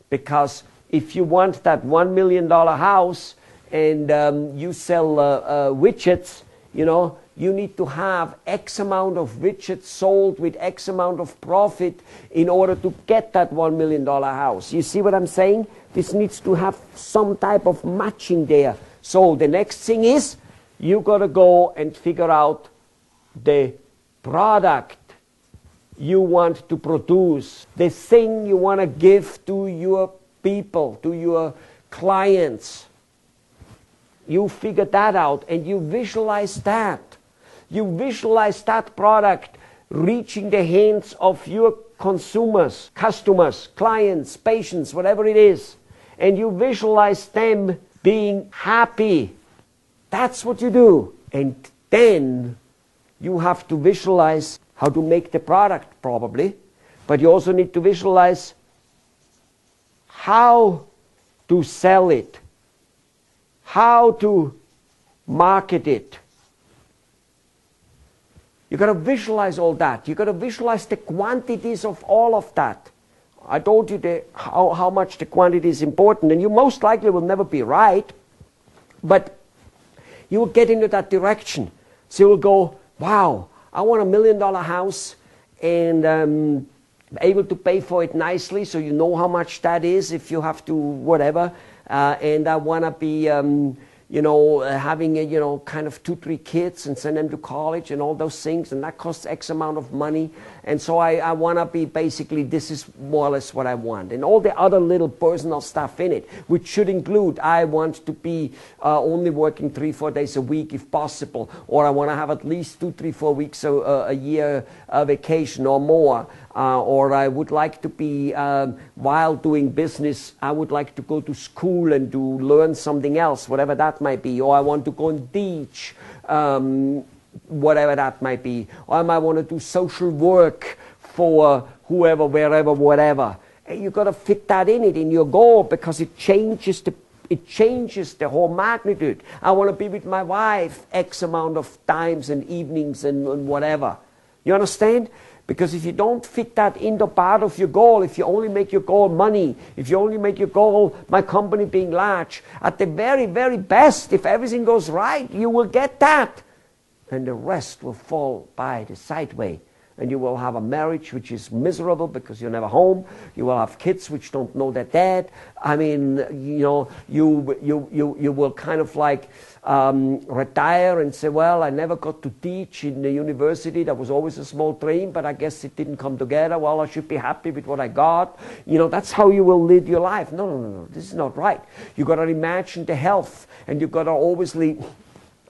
Because if you want that $1 million house and you sell widgets, you know, you need to have X amount of widgets sold with X amount of profit in order to get that $1 million house. You see what I'm saying? This needs to have some type of matching there. So the next thing is, you got to go and figure out the product you want to produce, the thing you want to give to your people, to your clients. You figure that out and you visualize that. You visualize that product reaching the hands of your consumers, customers, clients, patients, whatever it is. And you visualize them being happy. That's what you do. And then you have to visualize how to make the product, probably. But you also need to visualize how to sell it, how to market it. You got to visualize all that. You got to visualize the quantities of all of that. I told you how much the quantity is important, and you most likely will never be right, but you will get into that direction. So you will go, wow, I want $1 million house, and able to pay for it nicely, so you know how much that is if you have to whatever. And I want to be having kind of 2-3 kids and send them to college and all those things, and that costs X amount of money. And so I want to be basically, this is more or less what I want. And all the other little personal stuff in it, which should include, I want to be only working 3-4 days a week if possible, or I want to have at least 2-3-4 weeks a year vacation or more. Or I would like to be, while doing business, I would like to go to school and to learn something else, whatever that might be. Or I want to go and teach, whatever that might be. Or I might want to do social work for whoever, wherever, whatever. And you've got to fit that in your goal, because it changes the whole magnitude. I want to be with my wife X amount of times and evenings and whatever. You understand? Because if you don't fit that into part of your goal, if you only make your goal money, if you only make your goal my company being large, at the very, very best, if everything goes right, you will get that. And the rest will fall by the sideway. And you will have a marriage which is miserable because you're never home. You will have kids which don't know their dad. I mean, you will kind of like retire and say, well, I never got to teach in the university. That was always a small dream, but I guess it didn't come together. Well, I should be happy with what I got. That's how you will lead your life. No. This is not right. You got to imagine the health, and you got to obviously,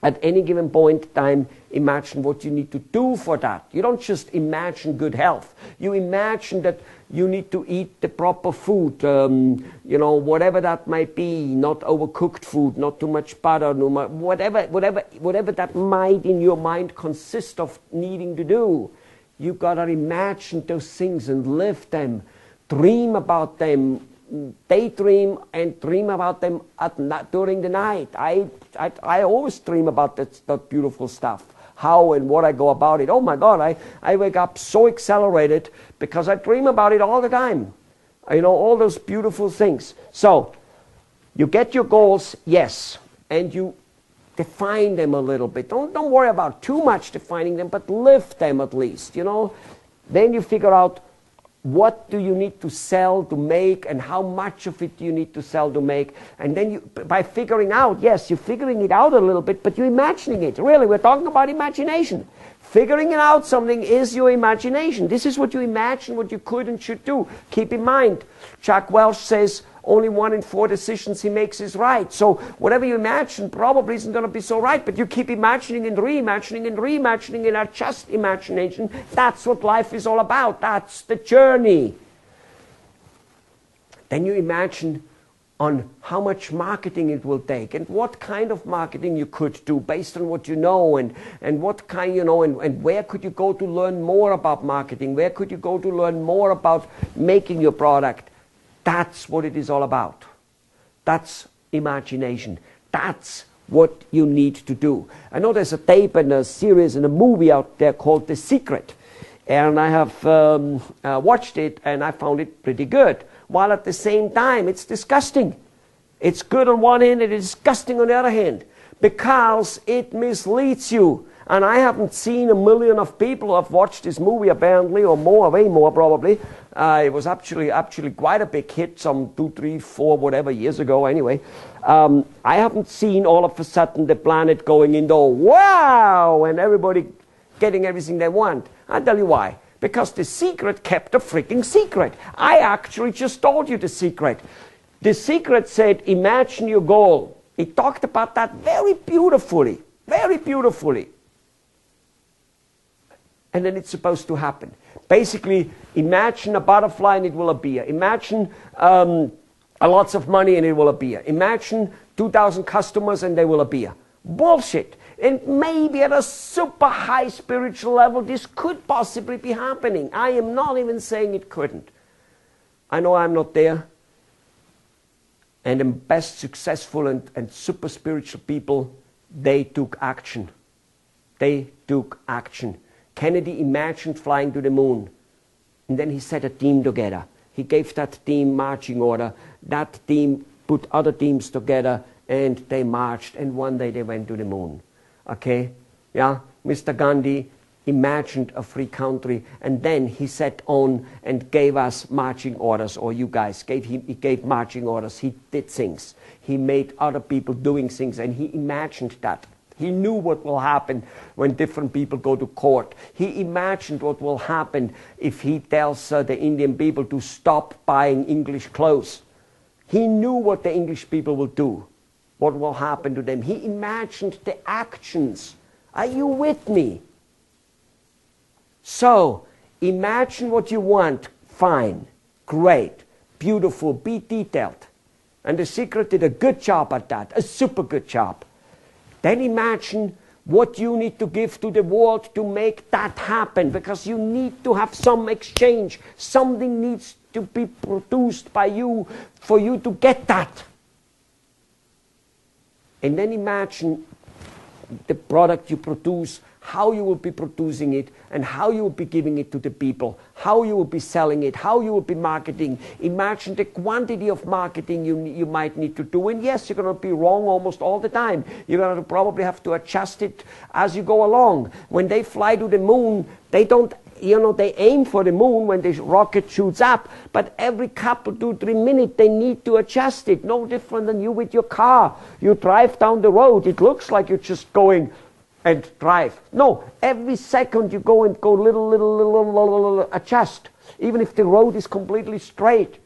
at any given point in time, imagine what you need to do for that. You don't just imagine good health. You imagine that you need to eat the proper food, whatever that might be, not overcooked food, not too much butter, whatever that might in your mind consist of needing to do. You gotta imagine those things and live them, dream about them, daydream and dream about them during the night. I always dream about that beautiful stuff. How and what I go about it. Oh my God, I wake up so accelerated because I dream about it all the time. All those beautiful things. So, you get your goals, yes, and you define them a little bit. Don't worry about too much defining them, but live them at least, Then you figure out, what do you need to sell to make, and how much of it do you need to sell to make? And then by figuring out, yes, you're figuring it out a little bit, but you're imagining it. Really, we're talking about imagination. Figuring it out something is your imagination. This is what you imagine, what you could and should do. Keep in mind, Jack Welch says, only 1 in 4 decisions he makes is right. So whatever you imagine probably isn't going to be so right, but you keep imagining and reimagining and reimagining, and not just imagination. That's what life is all about. That's the journey. Then you imagine on how much marketing it will take, and what kind of marketing you could do based on what you know, and what kind, and where could you go to learn more about marketing? Where could you go to learn more about making your product? That's what it is all about. That's imagination. That's what you need to do. I know there's a tape and a series and a movie out there called The Secret. And I have watched it, and I found it pretty good. while at the same time it's disgusting. It's good on one hand and it's disgusting on the other hand, because it misleads you. And I haven't seen 1 million of people who have watched this movie apparently, or more, way more probably. It was actually quite a big hit some 2, 3, 4, whatever years ago anyway. I haven't seen all of a sudden the planet going into wow, and everybody getting everything they want. I'll tell you why. Because the secret kept a freaking secret. I actually just told you the secret. The secret said, imagine your goal. It talked about that very beautifully. Very beautifully. And then it's supposed to happen. Basically, imagine a butterfly and it will appear. Imagine lots of money and it will appear. Imagine 2,000 customers and they will appear. Bullshit. And maybe at a super high spiritual level, this could possibly be happening. I am not even saying it couldn't. I know I'm not there. And the best successful and super spiritual people, they took action. They took action. Kennedy imagined flying to the moon. And then he set a team together. He gave that team marching order. That team put other teams together and they marched. And one day they went to the moon. Okay? Yeah? Mr. Gandhi imagined a free country, and then he set on and gave us marching orders, or you guys, he gave marching orders. He did things. He made other people doing things, and he imagined that. He knew what will happen when different people go to court. He imagined what will happen if he tells the Indian people to stop buying English clothes. He knew what the English people will do, what will happen to them. He imagined the actions. Are you with me? So, imagine what you want. Fine, great, beautiful, be detailed. And the Secret did a good job at that, a super good job. Then imagine what you need to give to the world to make that happen, because you need to have some exchange. Something needs to be produced by you for you to get that. And then imagine the product you produce, how you will be producing it, and how you will be giving it to the people, how you will be selling it, how you will be marketing. Imagine the quantity of marketing you might need to do. And yes, you're going to be wrong almost all the time. You're going to probably have to adjust it as you go along. When they fly to the moon, they don't, they aim for the moon when the rocket shoots up, but every couple, 2, 3 minutes, they need to adjust it. No different than you with your car. You drive down the road, it looks like you're just going and drive. No, every second you go little, adjust. Even if the road is completely straight,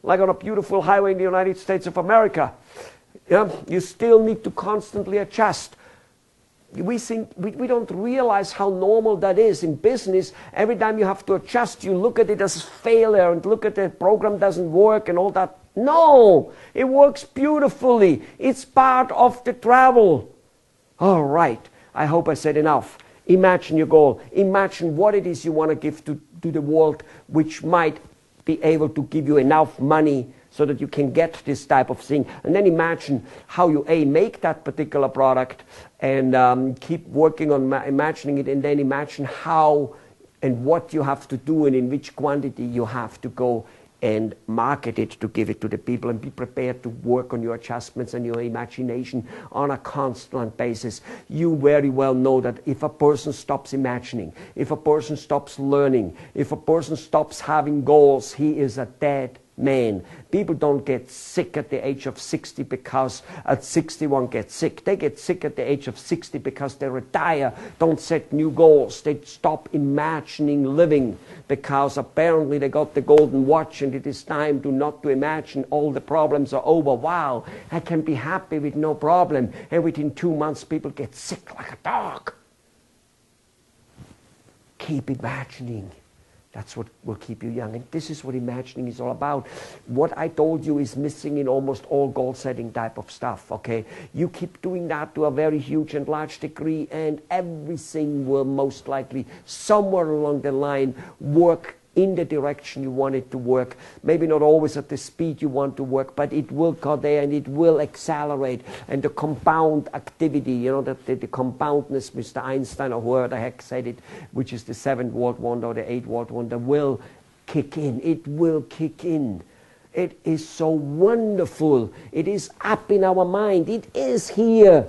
like on a beautiful highway in the United States of America, you still need to constantly adjust. We don't realize how normal that is in business. Every time you have to adjust, you look at it as failure and look at the program doesn't work and all that. No, it works beautifully. It's part of the travel. All right. I hope I said enough. Imagine your goal. Imagine what it is you want to give to the world, which might be able to give you enough money so that you can get this type of thing. And then imagine how you make that particular product, and keep working on imagining it, and then imagine how and what you have to do and in which quantity you have to go and market it to give it to the people, and be prepared to work on your adjustments and your imagination on a constant basis. You very well know that if a person stops imagining, if a person stops learning, if a person stops having goals, he is a dead man. People don't get sick at the age of 60 because at 61 get sick. They get sick at the age of 60 because they retire, don't set new goals. They stop imagining living because apparently they got the golden watch and it is time to imagine. All the problems are over. Wow, I can be happy with no problem. And within 2 months people get sick like a dog. Keep imagining. That's what will keep you young. And this is what imagining is all about. What I told you is missing in almost all goal-setting type of stuff, okay? You keep doing that to a very huge and large degree, and everything will most likely, somewhere along the line, work in the direction you want it to work. Maybe not always at the speed you want to work, but it will go there and it will accelerate. And the compound activity, the compoundness, Mr. Einstein, or whoever the heck said it, which is the 7th world wonder or the 8th world wonder, will kick in. It will kick in. It is so wonderful. It is up in our mind. It is here.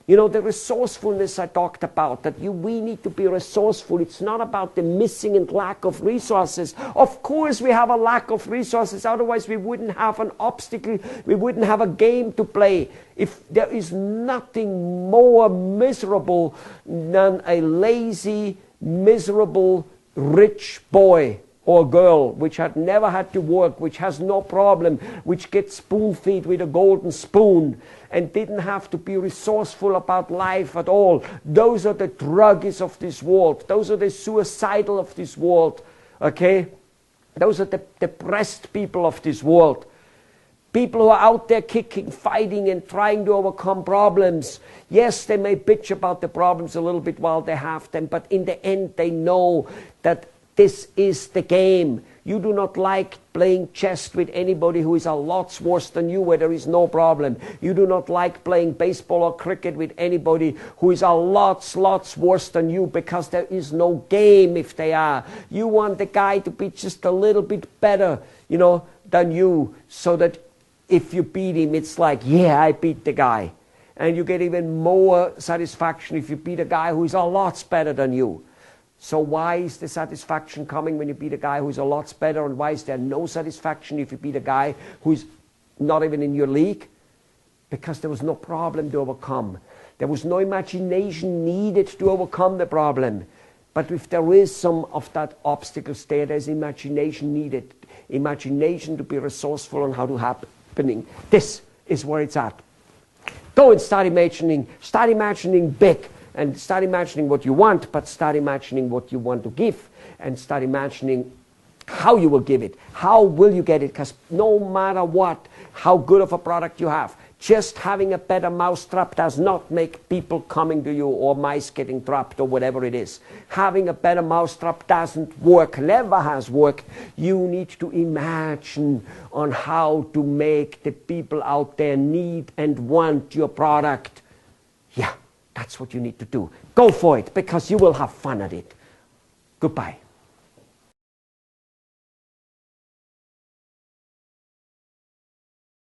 You know, the resourcefulness I talked about, that we need to be resourceful. It's not about the missing and lack of resources. Of course we have a lack of resources, otherwise we wouldn't have an obstacle, we wouldn't have a game to play. If there is nothing more miserable than a lazy, miserable, rich boy or girl which had never had to work, which has no problem, which gets spoon-fed with a golden spoon and didn't have to be resourceful about life at all. Those are the druggies of this world. Those are the suicidal of this world. Okay? Those are the depressed people of this world. People who are out there kicking, fighting and trying to overcome problems. Yes, they may bitch about the problems a little bit while they have them, but in the end they know that this is the game. You do not like playing chess with anybody who is a lot worse than you, where there is no problem. You do not like playing baseball or cricket with anybody who is a lots worse than you, because there is no game if they are. You want the guy to be just a little bit better, you know, than you, so that if you beat him, it's like, yeah, I beat the guy. And you get even more satisfaction if you beat a guy who is a lot better than you. So why is the satisfaction coming when you beat a guy who's a lot better, and why is there no satisfaction if you beat a guy who's not even in your league? Because there was no problem to overcome. There was no imagination needed to overcome the problem. But if there is some of that obstacles there, there's imagination needed. Imagination to be resourceful on how to happening. This is where it's at. Go and start imagining big. And start imagining what you want, but start imagining what you want to give. And start imagining how you will give it. How will you get it? Because no matter what, how good of a product you have, just having a better mousetrap does not make people coming to you, or mice getting trapped, or whatever it is. Having a better mousetrap doesn't work, never has worked. You need to imagine on how to make the people out there need and want your product. Yeah. That's what you need to do. Go for it, because you will have fun at it. Goodbye.